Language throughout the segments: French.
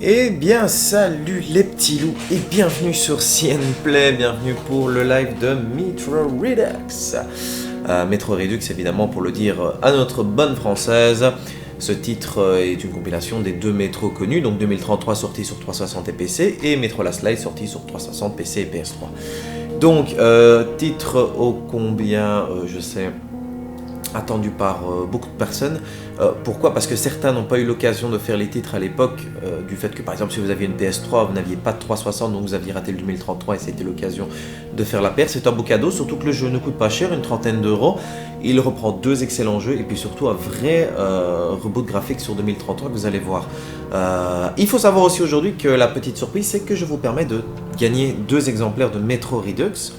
Eh bien, salut les petits loups et bienvenue sur CN Play, bienvenue pour le live de Metro Redux. Metro Redux, évidemment, pour le dire à notre bonne française. Ce titre est une compilation des deux métros connus, donc 2033 sorti sur 360 et PC et Metro Last Light sorti sur 360 PC et PS3. Donc, titre ô combien, je sais, attendu par beaucoup de personnes. Pourquoi? Parce que certains n'ont pas eu l'occasion de faire les titres à l'époque, du fait que par exemple si vous aviez une PS3, vous n'aviez pas de 360, donc vous aviez raté le 2033 et c'était l'occasion de faire la paire. C'est un beau cadeau, surtout que le jeu ne coûte pas cher, une trentaine d'euros. Il reprend deux excellents jeux et puis surtout un vrai reboot graphique sur 2033 que vous allez voir. Il faut savoir aussi aujourd'hui que la petite surprise, c'est que je vous permets de gagner deux exemplaires de Metro Redux.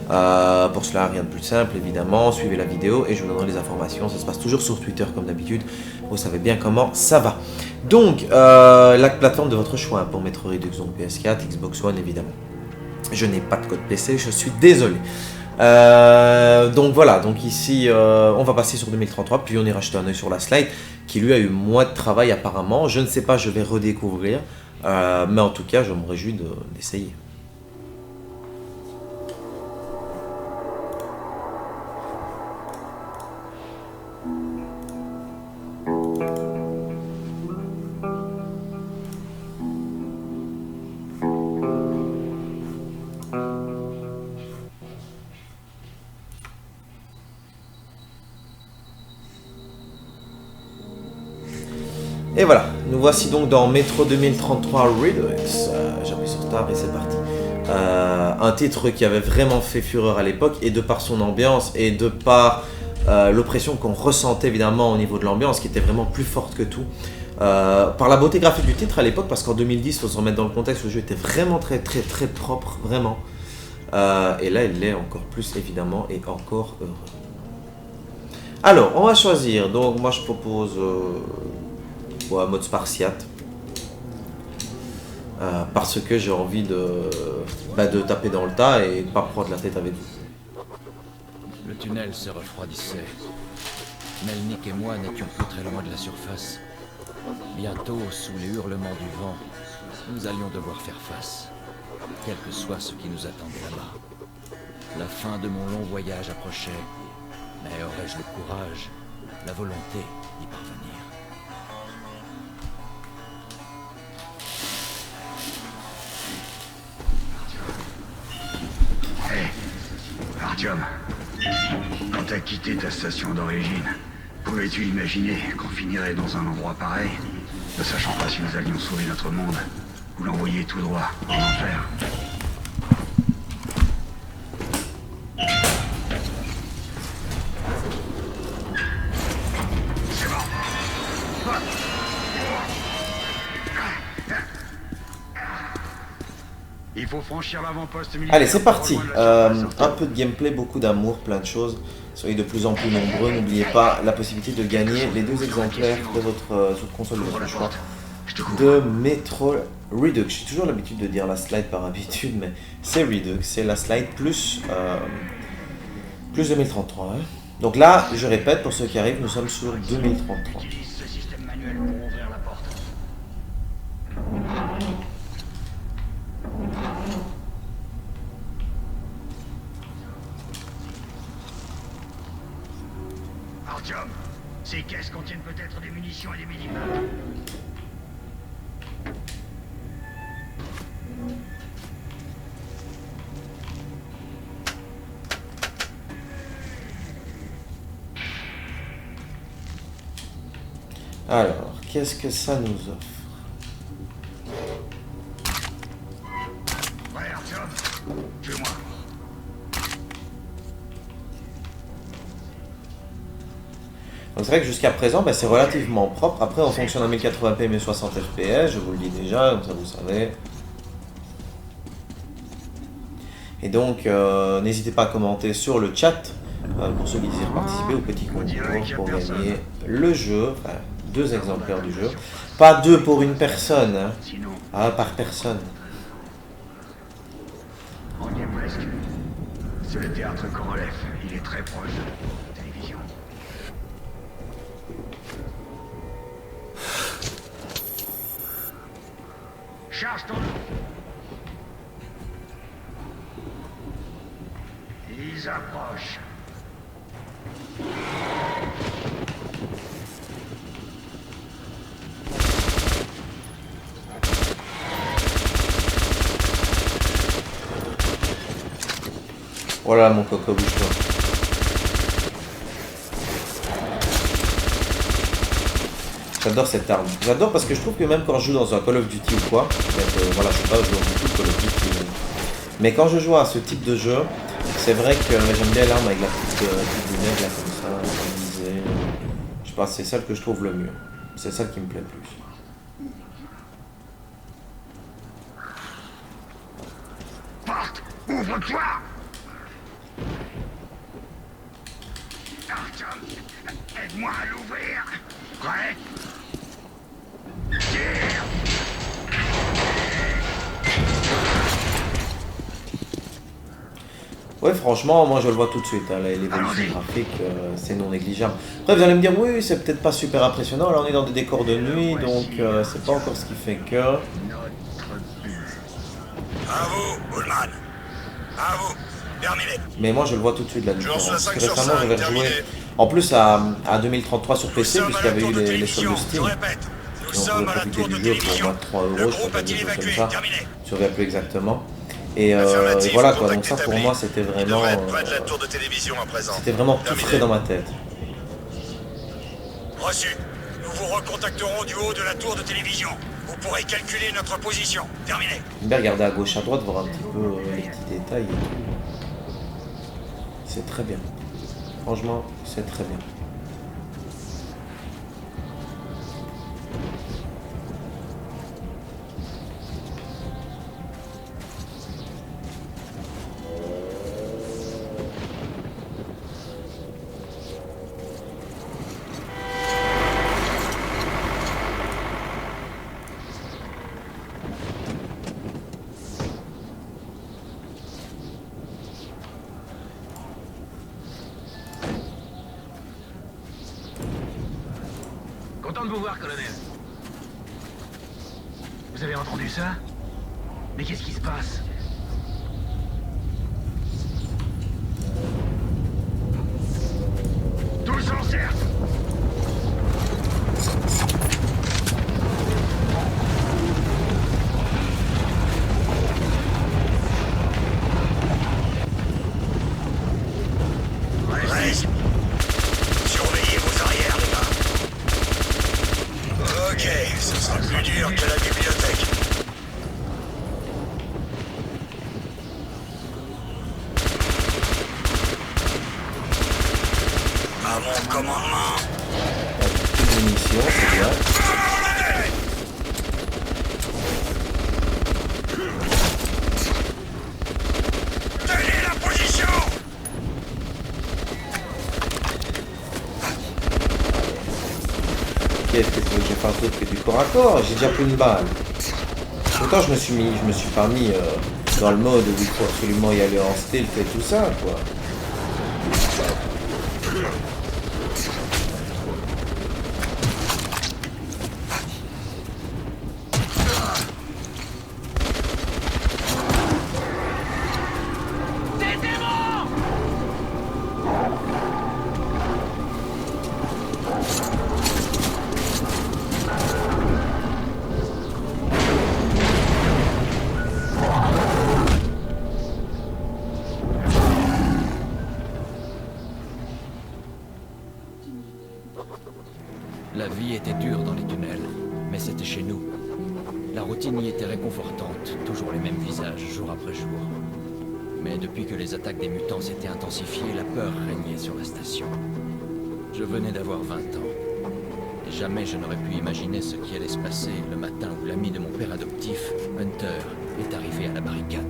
Pour cela, rien de plus simple, évidemment, suivez la vidéo et je vous donnerai les informations. Ça se passe toujours sur Twitter comme d'habitude, vous savez bien comment ça va. Donc, la plateforme de votre choix pour Metro Redux, donc PS4, Xbox One évidemment. Je n'ai pas de code PC, je suis désolé. Donc voilà, donc ici on va passer sur 2033, puis on ira jeter un oeil sur la slide qui lui a eu moins de travail apparemment. Je ne sais pas, je vais redécouvrir, mais en tout cas je me réjouis d'essayer. Et voilà, nous voici donc dans Metro 2033 Redux. J'appuie sur Start et c'est parti. Un titre qui avait vraiment fait fureur à l'époque, et de par son ambiance, et de par l'oppression qu'on ressentait évidemment au niveau de l'ambiance, qui était vraiment plus forte que tout. Par la beauté graphique du titre à l'époque, parce qu'en 2010, il faut se remettre dans le contexte, le jeu était vraiment très propre, vraiment. Et là, il l'est encore plus évidemment, et encore heureux. Alors, on va choisir, donc moi je propose... un mode spartiate, parce que j'ai envie de taper dans le tas et de pas prendre la tête avec vous. Le tunnel se refroidissait. Melnik et moi n'étions plus très loin de la surface. Bientôt, sous les hurlements du vent, nous allions devoir faire face, quel que soit ce qui nous attendait là-bas. La fin de mon long voyage approchait, mais aurais-je le courage, la volonté d'y parvenir? Artyom, quand t'as quitté ta station d'origine, pouvais-tu imaginer qu'on finirait dans un endroit pareil, ne sachant pas si nous allions sauver notre monde ou l'envoyer tout droit en enfer? C'est bon. Il faut franchir l'avant-poste militaire. Allez, c'est parti. Un peu de gameplay, beaucoup d'amour, plein de choses. Soyez de plus en plus nombreux. N'oubliez pas la possibilité de gagner les deux exemplaires de votre console de votre choix de Metro Redux. J'ai toujours l'habitude de dire la slide par habitude, mais c'est Redux, c'est la slide plus 2033. Hein. Donc là, je répète, pour ceux qui arrivent, nous sommes sur 2033. Utilise ce système manuel pour ouvrir la porte. Artyom, ces caisses contiennent peut-être des munitions et des mini-balles. Alors, qu'est-ce que ça nous offre? Ouais, Artyom, suis-moi. Donc c'est vrai que jusqu'à présent, c'est relativement propre. Après, on fonctionne en 1080p mais 60 fps, je vous le dis déjà, comme ça vous savez. Et donc, n'hésitez pas à commenter sur le chat pour ceux qui désirent participer au petit concours pour gagner le jeu, enfin 2 exemplaires du jeu. Pas 2 pour une personne, hein. Ah, par personne. On y est presque. C'est le théâtre Korolev, il est très proche de la télévision. Charge ton... Ils approchent. Voilà mon coco, bouge-toi. J'adore cette arme. J'adore parce que je trouve que même quand je joue dans un Call of Duty ou quoi, voilà, je suis pas joueur du tout Call of Duty, mais quand je joue à ce type de jeu, c'est vrai que j'aime bien l'arme avec la petite lunette là comme ça, la visée. Je sais pas, c'est celle que je trouve le mieux. C'est celle qui me plaît le plus. Porte! Ouvre-toi! Artyom, aide-moi à l'ouvrir. Prêt? Tire! Ouais, franchement, moi je le vois tout de suite, hein, l'évolution graphique, c'est non négligeable. Après, vous allez me dire, oui, c'est peut-être pas super impressionnant, là on est dans des décors de nuit, donc c'est pas encore ce qui fait que... À vous, Ullman. À vous. Terminé. Mais moi je le vois tout de suite la différence. Parce que récemment j'avais terminé. rejoué, en plus à 2033 sur PC, Nous puisqu'il y avait eu sommes à la tour de les soldes de télévision. Steam. Je répète, nous Donc on sommes pouvait à la profiter tour de du jeu pour télévision. moins de 3 euros, Le je crois groupe qu'il y a-t-il avait des choses évacué? comme ça. Terminé. Je ne souviens plus exactement. Et Affirmatif, voilà quoi, donc contact ça pour établi. moi c'était Il vraiment, devrait être près de la tour de télévision à présent. c'était vraiment tout Terminé. frais dans ma tête. Reçu. Nous vous recontacterons du haut de la tour de télévision. Vous pourrez calculer notre position. Terminé. J'aime bien regarder à gauche à droite, voir un petit peu les petits détails et tout. C'est très bien. Franchement, c'est très bien. Content de vous voir, colonel. Vous avez entendu ça? Mais qu'est-ce qui se passe? Tous en cercle! Reste. Surveillez vos arrières, les gars. Ok, ce sera plus dur que la bibliothèque. À mon commandement. Petite munition, c'est bien. Tenez la position. Qu'est-ce que tu veux que je fasse d'autre que du corps à corps? J'ai déjà plus une balle. Pourtant je me suis pas mis dans le mode où il faut absolument y aller en stealth et tout ça, quoi. La vie était dure dans les tunnels, mais c'était chez nous. La routine y était réconfortante, toujours les mêmes visages, jour après jour. Mais depuis que les attaques des mutants s'étaient intensifiées, la peur régnait sur la station. Je venais d'avoir 20 ans. Et jamais je n'aurais pu imaginer ce qui allait se passer le matin où l'ami de mon père adoptif, Hunter, est arrivé à la barricade.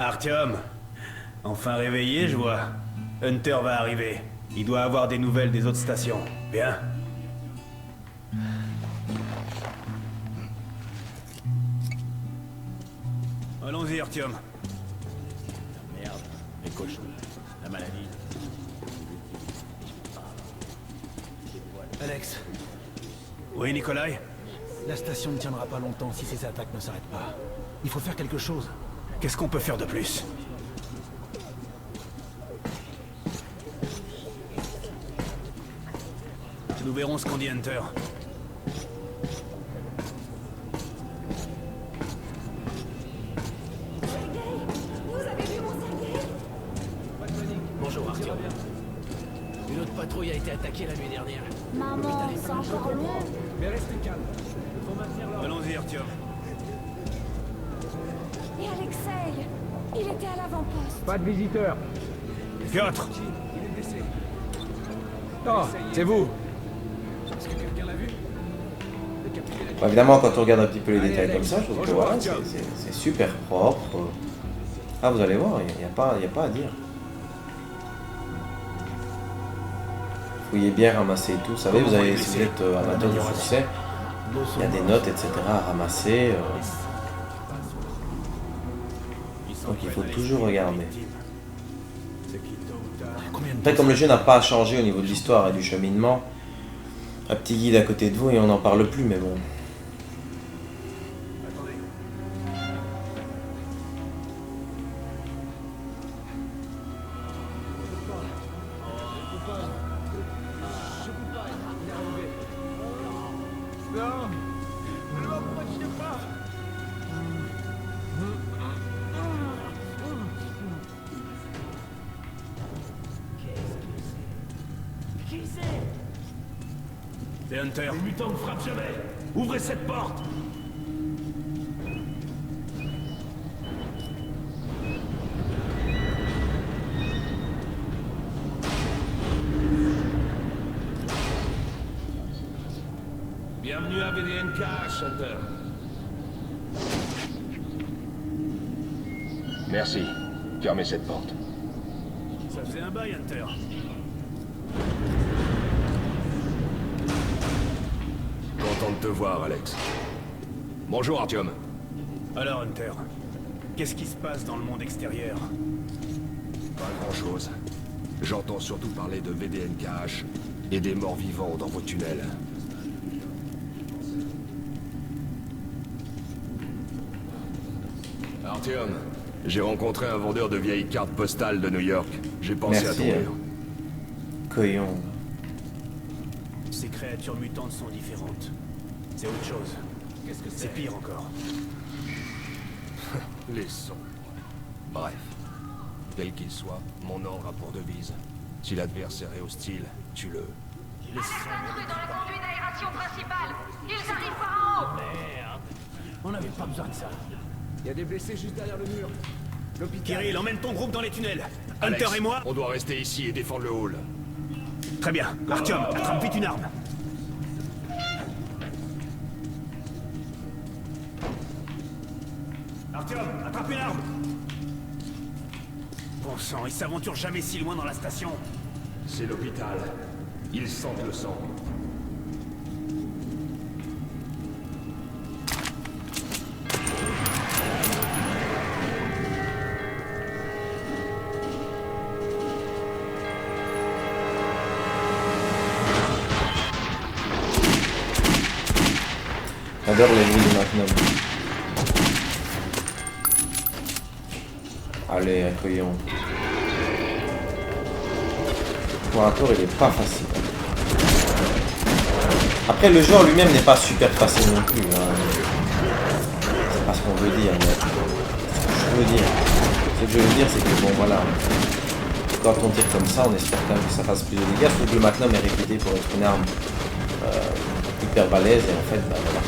Artyom, enfin réveillé, je vois. Hunter va arriver. Il doit avoir des nouvelles des autres stations. Bien. Allons-y, Artyom. Merde, les cochons, la maladie. Alex, Oui, Nikolai? la station ne tiendra pas longtemps si ces attaques ne s'arrêtent pas. Il faut faire quelque chose. Qu'est-ce qu'on peut faire de plus? Nous verrons ce qu'on dit Hunter. Vous avez vu mon Sergueï? Bonjour Artyom. Une autre patrouille a été attaquée la nuit dernière. Maman, c'est encore long. Mais restez calme. Faut maintenir l'ordre. Allons-y, Artyom. Et Alexei, il était à l'avant-poste. Pas de visiteurs. Piotr! Il est blessé. Oh, c'est vous. Est-ce que quelqu'un l'a vu? Bon, évidemment, quand on regarde un petit peu les détails comme ça, je trouve que voilà, c'est super propre. Ah, vous allez voir, il n'y a pas à dire. Fouillez bien, ramassez tout. Vous savez, vous avez, si vous êtes amateur de succès, il y a des notes, etc. à ramasser. Donc il faut toujours regarder. Après, comme le jeu n'a pas changé au niveau de l'histoire et du cheminement, un petit guide à côté de vous et on n'en parle plus, mais bon. C'est Hunter. Les mutants ne frappent jamais. Ouvrez cette porte. Bienvenue à VDNK, Hunter. Merci. Fermez cette porte. Ça faisait un bail, Hunter. Content de te voir, Alex. Bonjour, Artyom. Alors, Hunter, qu'est-ce qui se passe dans le monde extérieur? Pas grand-chose. J'entends surtout parler de VDNKH et des morts vivants dans vos tunnels. Artyom, j'ai rencontré un vendeur de vieilles cartes postales de New York. J'ai pensé à Merci. t'ouvrir. Coyon. Ces créatures mutantes sont différentes. C'est autre chose. Qu'est-ce que C'est pire encore. Les sons. Bref. Quel qu'il soit, mon ordre a pour devise. Si l'adversaire est hostile, tue-le. Intrus dans le conduit d'aération principale. Ils arrivent par en haut. Merde. On n'avait pas besoin de ça. Il y a des blessés juste derrière le mur. L'hôpital. Kirill, emmène ton groupe dans les tunnels. Alex, Hunter et moi... on doit rester ici et défendre le hall. Très bien. Artyom, attrape vite une arme. Artyom, attrape une arme. Bon sang, ils s'aventurent jamais si loin dans la station. C'est l'hôpital. Ils sentent le sang. J'adore les bruits du Magnum. Allez, accueillons. Pour un tour, il est pas facile. Après, le jeu en lui-même n'est pas super facile non plus. Hein. C'est pas ce qu'on veut dire, mais ce que je veux dire. Ce que je veux dire, c'est que bon, voilà. Quand on tire comme ça, on espère quand même que ça fasse plus de dégâts. Sauf que le Magnum est réputé pour être une arme hyper balèze et en fait, bah voilà.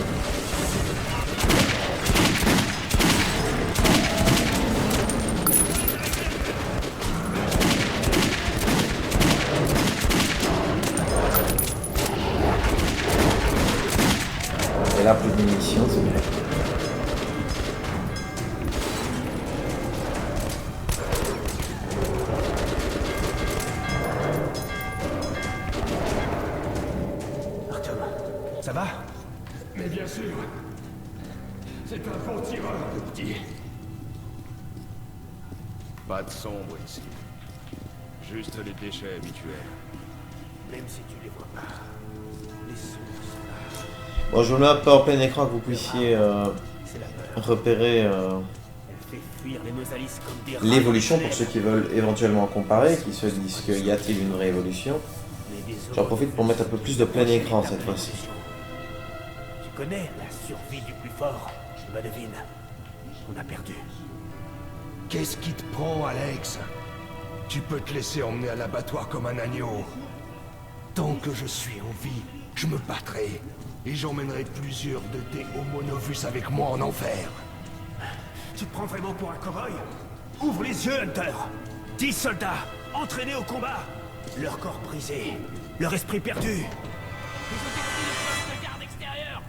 Et là, plus de munitions, c'est bien. Ça va? Mais bien sûr. C'est un bon tireur, le petit. Pas de sombre ici. Juste les déchets habituels. Même si tu les vois pas, les sources. Bon, je vous mets un peu en plein écran que vous puissiez C'est la peur. repérer Elle fait fuir les Nosalis comme des rats l'évolution dans les pour ceux ténèbres. qui veulent éventuellement comparer, qui se disent qu'il y a-t-il une vraie évolution. Mais des J'en profite pour mettre un peu plus de plein écran cette fois-ci. Tu connais la survie du plus fort. Bah devine, on a perdu. Qu'est-ce qui te prend, Alex? Tu peux te laisser emmener à l'abattoir comme un agneau. Tant que je suis en vie, je me battrai. Et j'emmènerai plusieurs de tes Homo novus avec moi en enfer. Tu te prends vraiment pour un cow-boy? Ouvre les yeux, Hunter. 10 soldats, entraînés au combat. Leur corps brisé, leur esprit perdu. Ils ont perdu le poste de garde extérieur.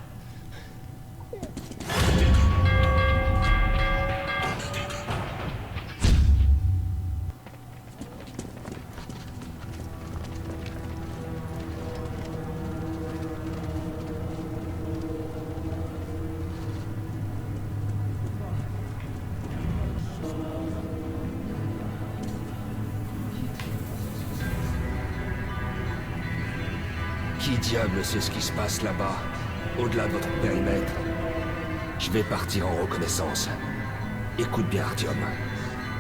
Qui diable sait ce qui se passe là-bas, au-delà de votre périmètre? Je vais partir en reconnaissance. Écoute bien, Artyom.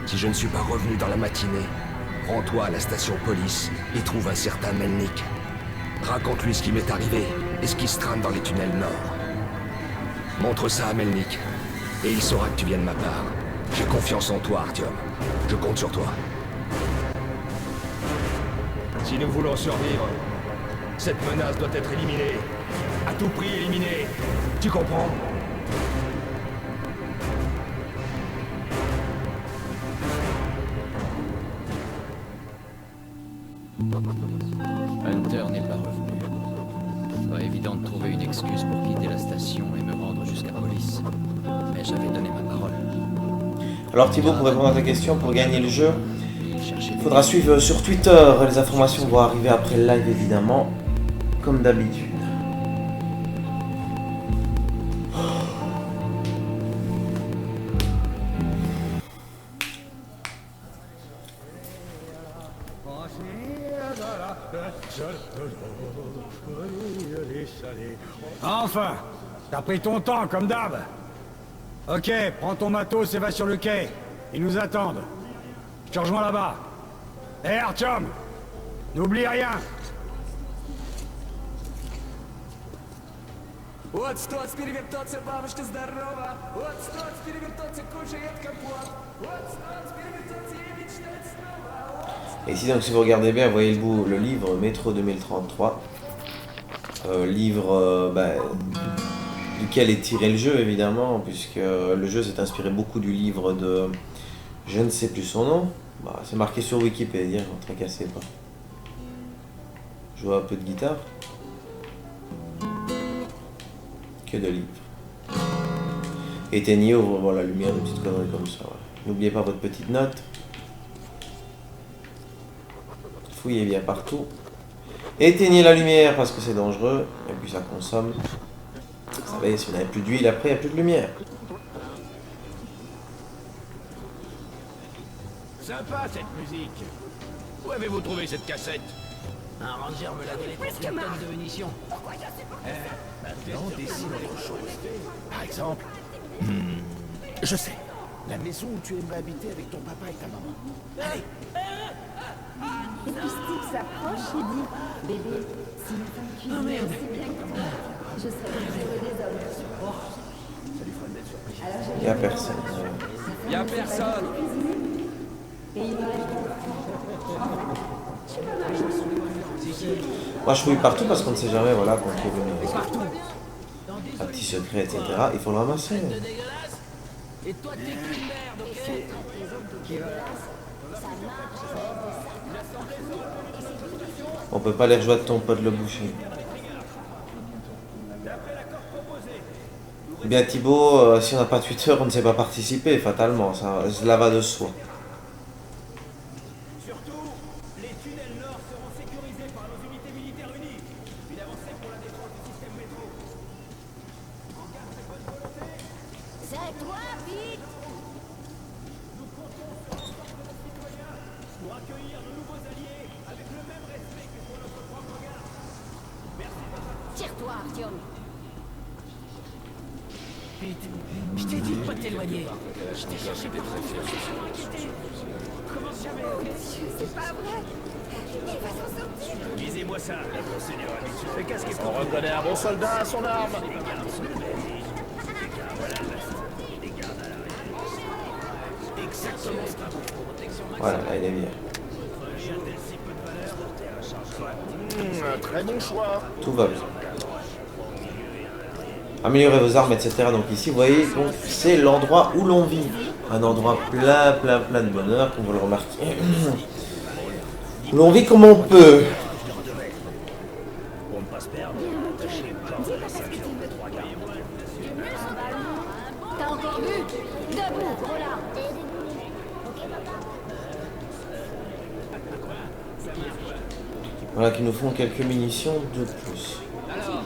Si je ne suis pas revenu dans la matinée, rends-toi à la station police et trouve un certain Melnik. Raconte-lui ce qui m'est arrivé et ce qui se trame dans les tunnels nord. Montre ça à Melnik, et il saura que tu viens de ma part. J'ai confiance en toi, Artyom. Je compte sur toi. Si nous voulons survivre, cette menace doit être éliminée. À tout prix éliminée. Tu comprends? Hunter n'est pas revenu. Pas évident de trouver une excuse pour quitter la station et me rendre jusqu'à police. Mais j'avais donné ma parole. Alors Thibaut, pour répondre à ta question, pour gagner le jeu, Chercher il faudra suivre sur Twitter. Les informations vont arriver après le live évidemment, comme d'habitude. Enfin, t'as pris ton temps, comme d'hab. Ok, prends ton matos et va sur le quai. Ils nous attendent. Je te rejoins là-bas. Hé, Artyom, n'oublie rien. Вот стоит перевертаться, бабушка здорова. Вот стоит перевертаться, кушает компот. Вот стоит перевертаться и мечтать снова. Et ici donc si vous regardez bien, vous voyez le livre Métro 2033. Livre duquel est tiré le jeu évidemment, puisque le jeu s'est inspiré beaucoup du livre de... Je ne sais plus son nom. Bah, c'est marqué sur Wikipédia, j'en tracassez pas. Je joue un peu de guitare. Que de livres. Éteignez, ouvrez la lumière, des petites conneries comme ça. Ouais. N'oubliez pas votre petite note. Fouillez bien partout. Éteignez la lumière parce que c'est dangereux. Et puis ça consomme. Vous savez, si vous n'avez plus d'huile après, il n'y a plus de lumière. Sympa cette musique. Où avez-vous trouvé cette cassette? Un ranger me l'a donné pour une tonne de munitions. Pourquoi je suis pas maintenant, décide autre chose. Par exemple, je sais. La maison où tu aimerais habiter avec ton papa et ta maman. Allez. Et puis Steve s'approche et dit « Bébé, si ma femme cuisine aussi bien que toi, je serais le plus heureux des hommes. » Il n'y a personne. Il y a personne. Et il me répond Moi je fouille partout parce qu'on ne sait jamais, voilà, qu'on trouve un petit secret, etc. Il faut le ramasser. Et toi, t'es qu'une merde, ok? On peut pas les rejoindre ton pote le boucher. Eh bien Thibaut, si on n'a pas Twitter, on ne sait pas participer, fatalement, cela va de soi. Surtout, les tunnels nord seront sécurisés par nos unités militaires unies. C'est toi, vite! Tire-toi, Artyom. Vite. Je t'ai dit de pas t'éloigner. Je t'ai cherché pour très fier. Comment jamais? Oh Dieu, c'est pas vrai! Il va s'en sortir! Lisez-moi ça, la procédure habituelle. Qu'est-ce qu'il faut? On reconnaît un bon soldat à son arme. Exactement ce qu'il faut pour protection maximum. Voilà, là il est bien. Un très bon choix. Tout va bien. Améliorer vos armes, etc. Donc ici, vous voyez, donc c'est l'endroit où l'on vit. Un endroit plein de bonheur, comme vous le remarquez. Où l'on vit comme on peut. Pour ne pas se perdre, tâchez pas de la ceinture de 3 gardes. T'as encore vu? Debout, gros là! Voilà, qui nous font quelques munitions de plus. Alors,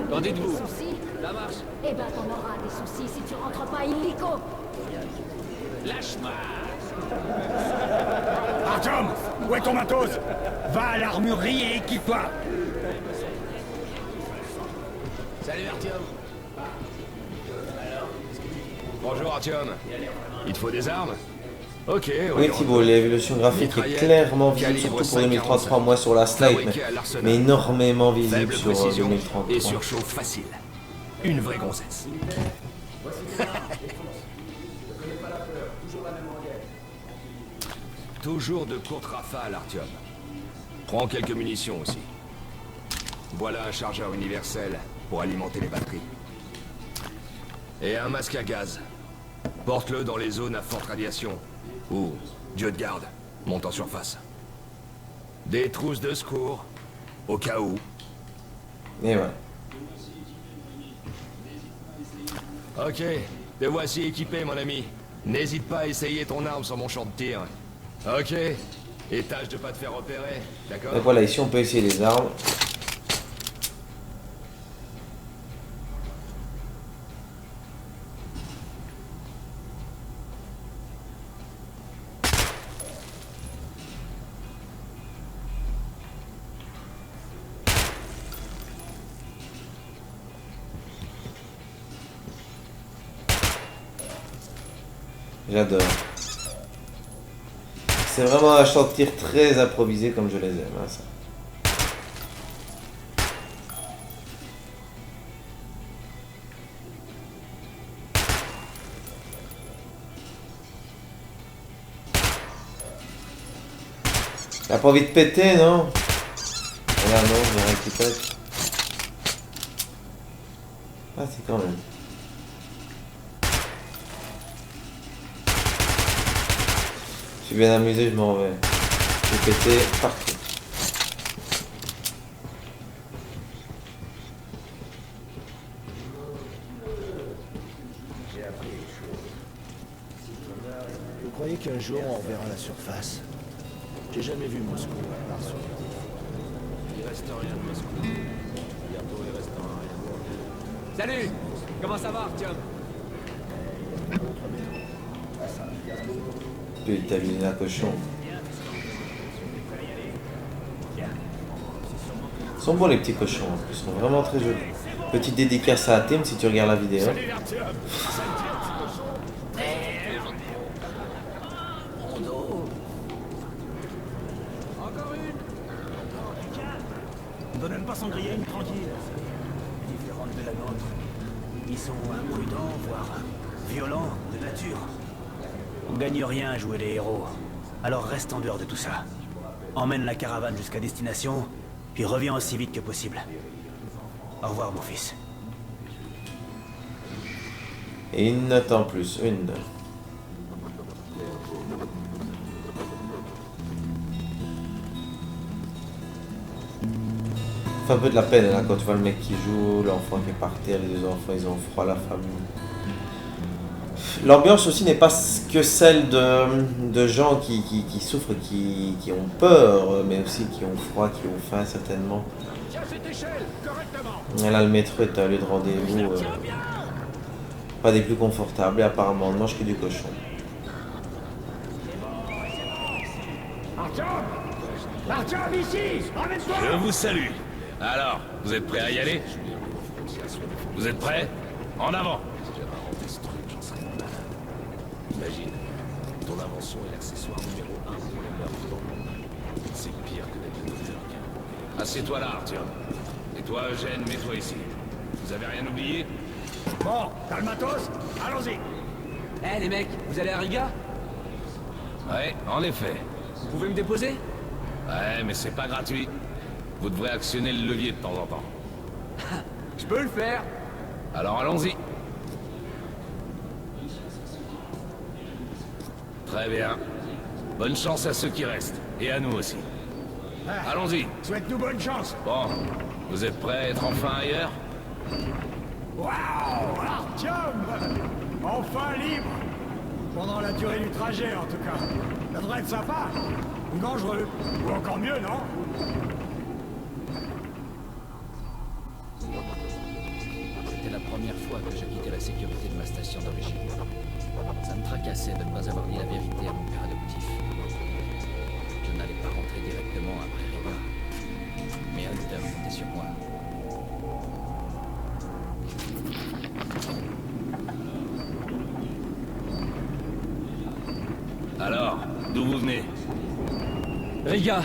qu'en dites-vous? Ça marche? Eh ben, t'en auras des soucis si tu rentres pas illico! Lâche-moi. Artyom, où est ton matos? Va à l'armurerie et équipe-toi! Salut Artyom. Bonjour Artyom. Il te faut des armes? Ok, Oui Thibaut, l'évolution graphique est clairement visible, surtout pour 2033, moi sur la slide, mais énormément visible sur 2033. Et surchauffe facile. Une vraie grossesse. Toujours de courtes rafales, Artyom. Prends quelques munitions aussi. Voilà un chargeur universel pour alimenter les batteries. Et un masque à gaz. Porte-le dans les zones à forte radiation. Ou, Dieu de garde, monte en surface. Des trousses de secours, au cas où. Et ouais. Ok, te voici équipé, mon ami. N'hésite pas à essayer ton arme sur mon champ de tir. Ok, et tâche de pas te faire repérer, d'accord? Donc voilà, ici on peut essayer les armes. J'adore. C'est vraiment un champ de tir très improvisé comme je les aime, hein, ça. T'as pas envie de péter, non? Voilà, non, j'aurais qui pète. Ah, c'est quand même. Je suis bien amusé, je m'en vais. J'ai pété partout. Vous croyez qu'un jour on reverra la surface? J'ai jamais vu Moscou à part sur les livres. Il reste rien de Moscou. Bientôt il restera rien. Salut! Comment ça va, Artyom? Putain, il est un cochon. Ils sont bons les petits cochons, ils sont vraiment très jolis. Petite dédicace à Tim si tu regardes la vidéo. Encore une! On donne même pas son grillage tranquille. Différente de la nôtre. Ils sont imprudents, voire violents de nature. On gagne rien à jouer les héros. Alors reste en dehors de tout ça. Emmène la caravane jusqu'à destination, puis reviens aussi vite que possible. Au revoir, mon fils. Et une note en plus, une. Ça fait un peu de la peine là quand tu vois le mec qui joue, l'enfant qui est par terre, les deux enfants ils ont froid, la famille. l'ambiance aussi n'est pas que celle de gens qui souffrent, qui ont peur, mais aussi qui ont froid, qui ont faim certainement. Tiens cette échelle, correctement. Et là, le métro est un lieu de rendez-vous pas des plus confortables et apparemment on ne mange que du cochon. Artyom, ici! Ramène-toi! Je vous salue. Alors, vous êtes prêts à y aller? Vous êtes prêts? En avant! Imagine, ton invention est l'accessoire numéro 1 pour les meurtres dans le monde. C'est pire que d'être le docteur. Assieds-toi là, Artyom. Et toi, Eugène, mets-toi ici. Vous avez rien oublié? Bon, t'as le matos? Allons-y! Eh les mecs, vous allez à Riga? Ouais, en effet. Vous pouvez me déposer? Ouais, mais c'est pas gratuit. Vous devrez actionner le levier de temps en temps. Je peux le faire. Alors allons-y. Très bien. Bonne chance à ceux qui restent. Et à nous aussi. Allons-y. Souhaite-nous bonne chance! Bon, vous êtes prêts à être enfin ailleurs? Waouh! Artyom! Enfin libre! Pendant la durée du trajet, en tout cas. Ça devrait être sympa. Ou dangereux. Ou encore mieux, non? C'était la première fois que je quittais la sécurité de ma station d'origine. Ça me tracassait de ne pas avoir dit la vérité à mon père adoptif. Je n'allais pas rentrer directement après Riga. Mais Hunter comptait sur moi. Alors, d'où vous venez? Riga,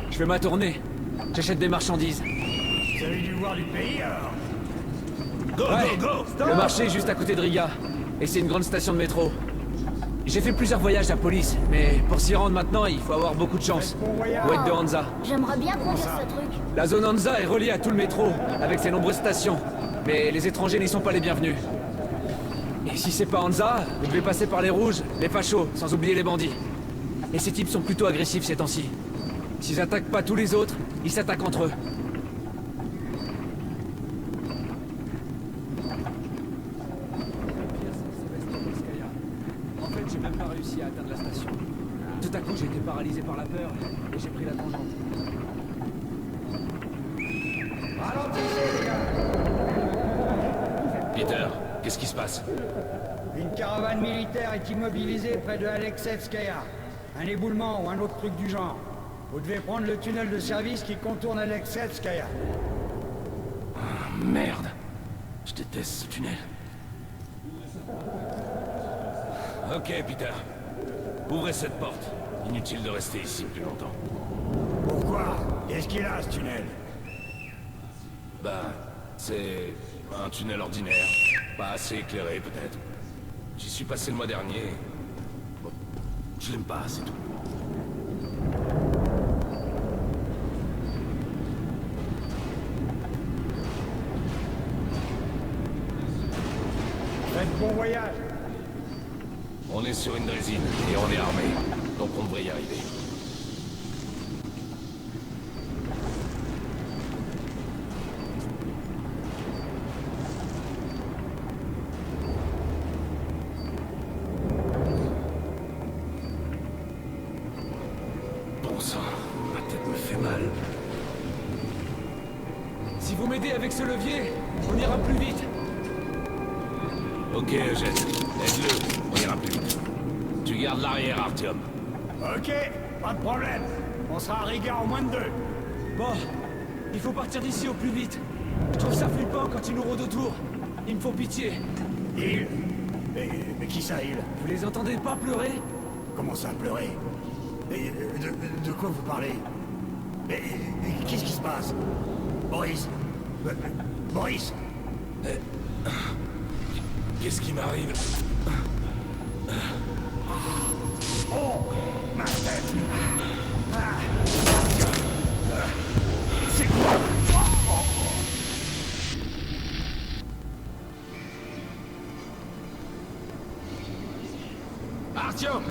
je fais ma tournée. J'achète des marchandises. Vous avez dû voir du pays, alors? Go! Le marché est juste à côté de Riga. Et c'est une grande station de métro. J'ai fait plusieurs voyages à Police, mais pour s'y rendre maintenant, il faut avoir beaucoup de chance. Ou être de Hansa. J'aimerais bien conduire ce truc. La zone Hansa est reliée à tout le métro, avec ses nombreuses stations. Mais les étrangers n'y sont pas les bienvenus. Et si c'est pas Hansa, vous devez passer par les rouges, les fachos, sans oublier les bandits. Et ces types sont plutôt agressifs ces temps-ci. S'ils attaquent pas tous les autres, ils s'attaquent entre eux. En fait, j'ai même pas réussi à atteindre la station. Tout à coup, j'ai été paralysé par la peur et j'ai pris la tangente. Ralentissez, les gars! Peter, qu'est-ce qui se passe? Une caravane militaire est immobilisée près de Alexevskaya. Un éboulement ou un autre truc du genre. Vous devez prendre le tunnel de service qui contourne Alexevskaya. Merde. Je déteste ce tunnel. Ok, Peter. Ouvrez cette porte. Inutile de rester ici plus longtemps. Pourquoi? Qu'est-ce qu'il a, ce tunnel? Ben, c'est un tunnel ordinaire. Pas assez éclairé, peut-être. J'y suis passé le mois dernier. Bon, je l'aime pas, c'est tout. Faites bon voyage. On est sur une drésine et on est armé. Donc on devrait y arriver. Bon sang, ma tête me fait mal. Si vous m'aidez avec ce levier, on ira plus vite. Ok, Eugène. Aide-le. On ira plus vite. Tu gardes l'arrière, Artyom. Ok, pas de problème. On sera à Riga en moins de 2. Bon, il faut partir d'ici au plus vite. Je trouve ça flippant quand ils nous rôdent autour. Ils me font pitié. Il? Mais qui ça, il? Vous les entendez pas pleurer? Comment ça, pleurer? De quoi vous parlez? Mais qu'est-ce qui se passe? Boris? Boris? Qu'est-ce qui m'arrive? Oh, ma tête! C'est quoi? Artyom!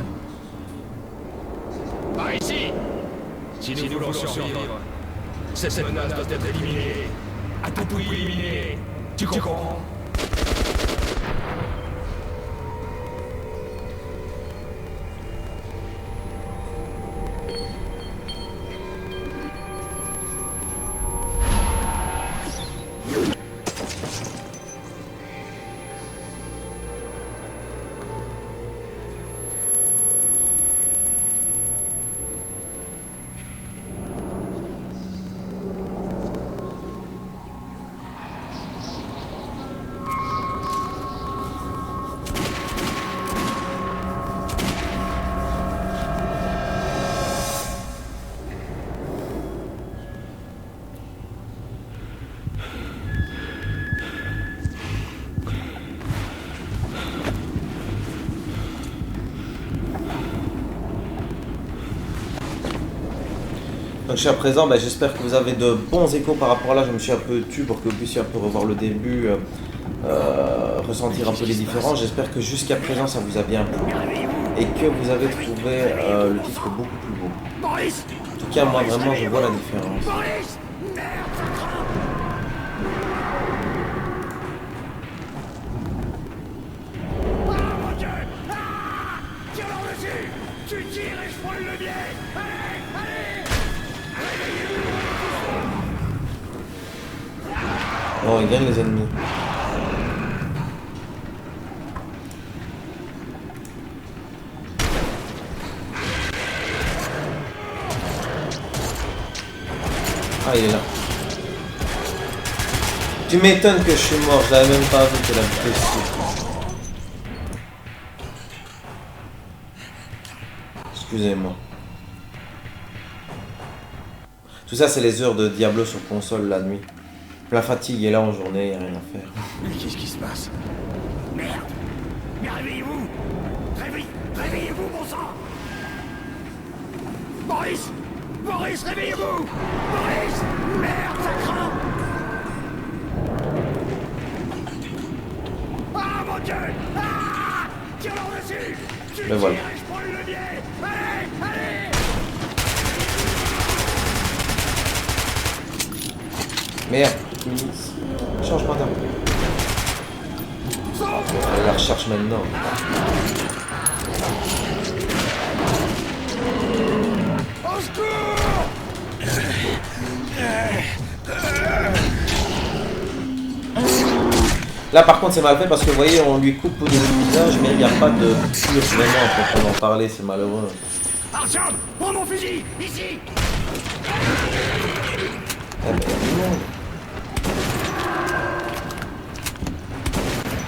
Par ici! Si nous voulons survivre, cette menace doit être éliminée. À tout prix éliminée. Tu comprends? Donc jusqu'à présent, bah, j'espère que vous avez de bons échos par rapport à là. Je me suis un peu tu pour que vous puissiez un peu revoir le début, ressentir un peu les différences. J'espère que jusqu'à présent ça vous a bien plu et que vous avez trouvé le titre beaucoup plus beau. En tout cas, moi vraiment je vois la différence. Oh, il gagne les ennemis. Ah, il est là. Tu m'étonnes que je suis mort, je l'avais même pas vu que la blessure. Excusez-moi. Tout ça, c'est les heures de Diablo sur console la nuit. La fatigue est là en journée, y a rien à faire. Mais qu'est-ce qui se passe? Merde! Mais réveillez-vous! Réveillez-vous, bon sang! Boris! Boris, réveillez-vous! Boris! Merde, ça craint! Ah, mon Dieu! Ah! Tire-leur dessus! Mais voilà. Je prends le levier! Allez! Allez! Merde, changement d'arme. Elle la recherche maintenant. Au secours! Là par contre c'est mal fait parce que vous voyez on lui coupe au niveau du visage mais il n'y a pas de tir vraiment pour en parler, c'est malheureux. Artyom, prends mon fusil! Ici! Ah ben non.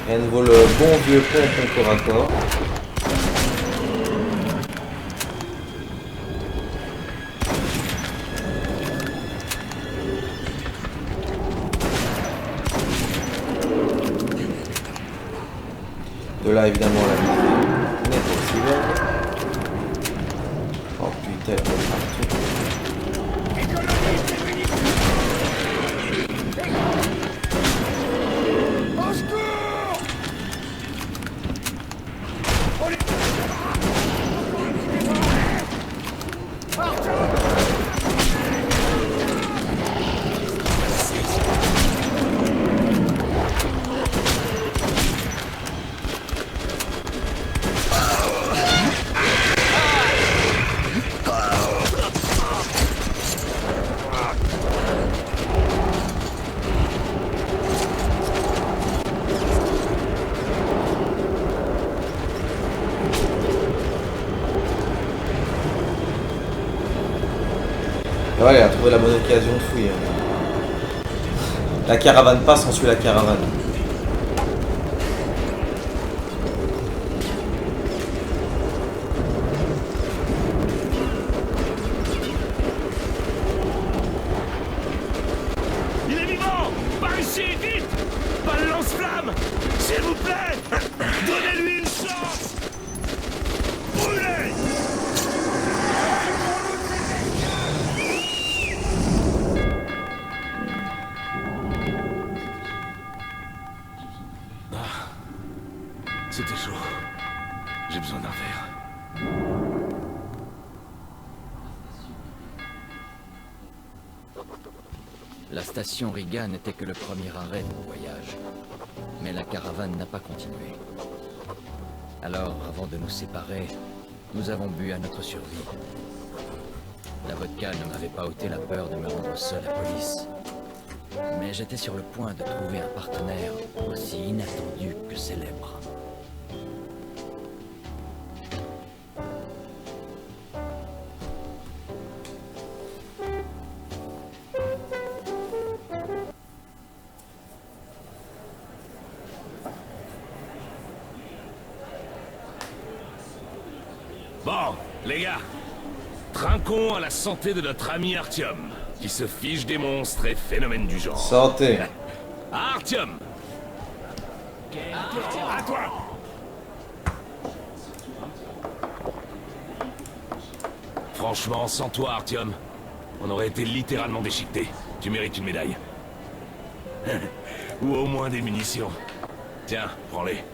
Et à nouveau le bon vieux pompe corps à corps. De là évidemment la vie n'est possible. Oh putain, Au secours! Ouais, il a trouvé la bonne occasion de fouiller. La caravane passe, on suit la caravane. Il est vivant! Par ici, vite! Pas de lance-flamme! S'il vous plaît! Donnez-lui une chance! Brûlez! C'était chaud. J'ai besoin d'un verre. La station Riga n'était que le premier arrêt de mon voyage. Mais la caravane n'a pas continué. Alors, avant de nous séparer, nous avons bu à notre survie. La vodka ne m'avait pas ôté la peur de me rendre seul à police. Mais j'étais sur le point de trouver un partenaire aussi inattendu que célèbre. Bon, les gars, trinquons à la santé de notre ami Artyom, qui se fiche des monstres et phénomènes du genre. Santé. Artyom! À toi! Franchement, sans toi, Artyom, On aurait été littéralement déchiquetés. Tu mérites une médaille. Ou au moins des munitions. Tiens, prends-les.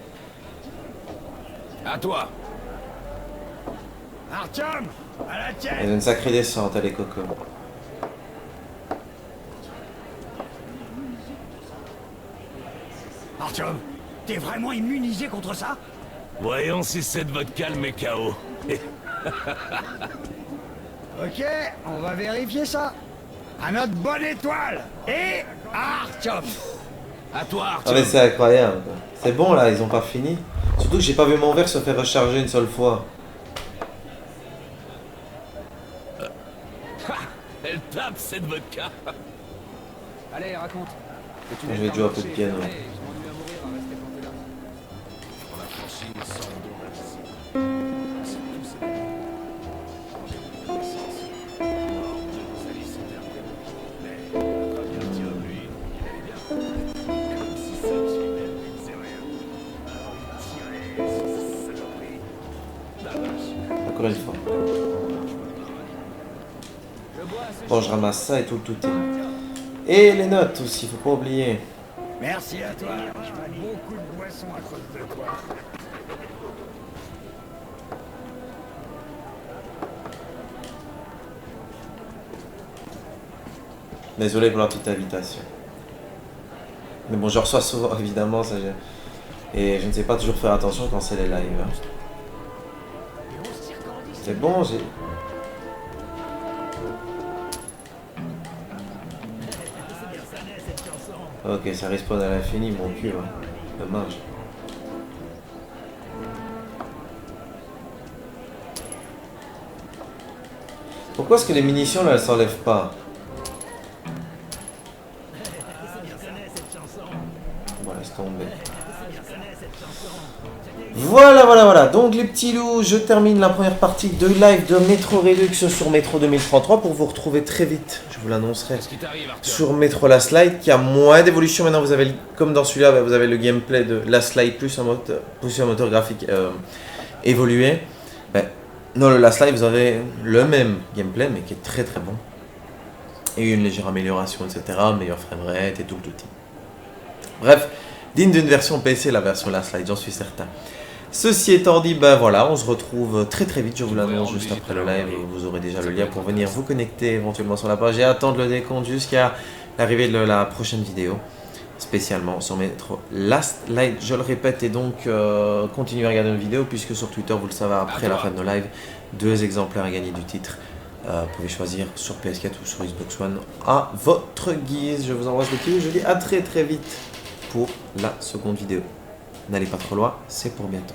À toi. Artyom, à la tienne. Il y a une sacrée descente, allez Coco. Artyom, t'es vraiment immunisé contre ça? Voyons si cette vodka le met KO. Ok, on va vérifier ça. À notre bonne étoile. Et Artyom. À toi, Ah Artyom. mais c'est incroyable. C'est bon là, ils ont pas fini. Surtout que j'ai pas vu mon verre se faire recharger une seule fois. Elle tape cette vodka. Allez, raconte. Je vais jouer un peu de piano. Allez, je m'ennuie à mourir à rester planté là. On a franchi une sorte d'ombre ici. C'est tout, c'est bon. J'ai une connaissance. Sa vie s'est terminée. Mais notre ami Artyom, lui, il allait bien. Comme si ça ne suivait, c'est rien. Alors il tirait sur cette saloperie. La vache. Encore une fois. Bon, je ramasse ça et tout le tout. Et les notes aussi, faut pas oublier. Merci à toi. Je bois beaucoup de boissons à cause de toi. Désolé pour la petite invitation. Mais bon, je reçois souvent, évidemment, ça, et je ne sais pas toujours faire attention quand c'est les lives. C'est bon, j'ai... Ok, ça respawn à l'infini, mon cul, hein. Dommage. Pourquoi est-ce que les munitions, là, elles s'enlèvent pas? Bon, laisse tomber. Voilà. Donc, les petits loups, je termine la première partie de live de Metro Redux sur Metro 2033 pour vous retrouver très vite. Je vous l'annoncerai sur Metro Last Light qui a moins d'évolution. Maintenant, vous avez, comme dans celui-là, vous avez le gameplay de Last Light plus un moteur graphique évolué. Dans le Last Light, vous avez le même gameplay, mais qui est très très bon. Et une légère amélioration, etc. Meilleur framerate et tout le tout. Bref, digne d'une version PC, la version Last Light, j'en suis certain. Ceci étant dit, voilà, on se retrouve très très vite, je vous l'annonce juste après le live, vous aurez déjà le lien pour venir vous connecter éventuellement sur la page et attendre le décompte jusqu'à l'arrivée de la prochaine vidéo, spécialement sur Metro Last Light, je le répète, et donc continuez à regarder nos vidéos, puisque sur Twitter, vous le savez, après la fin de nos lives, 2 exemplaires à gagner du titre. Vous pouvez choisir sur PS4 ou sur Xbox One à votre guise. Je vous envoie ce petit, je vous dis à très très vite pour la seconde vidéo. N'allez pas trop loin, c'est pour bientôt.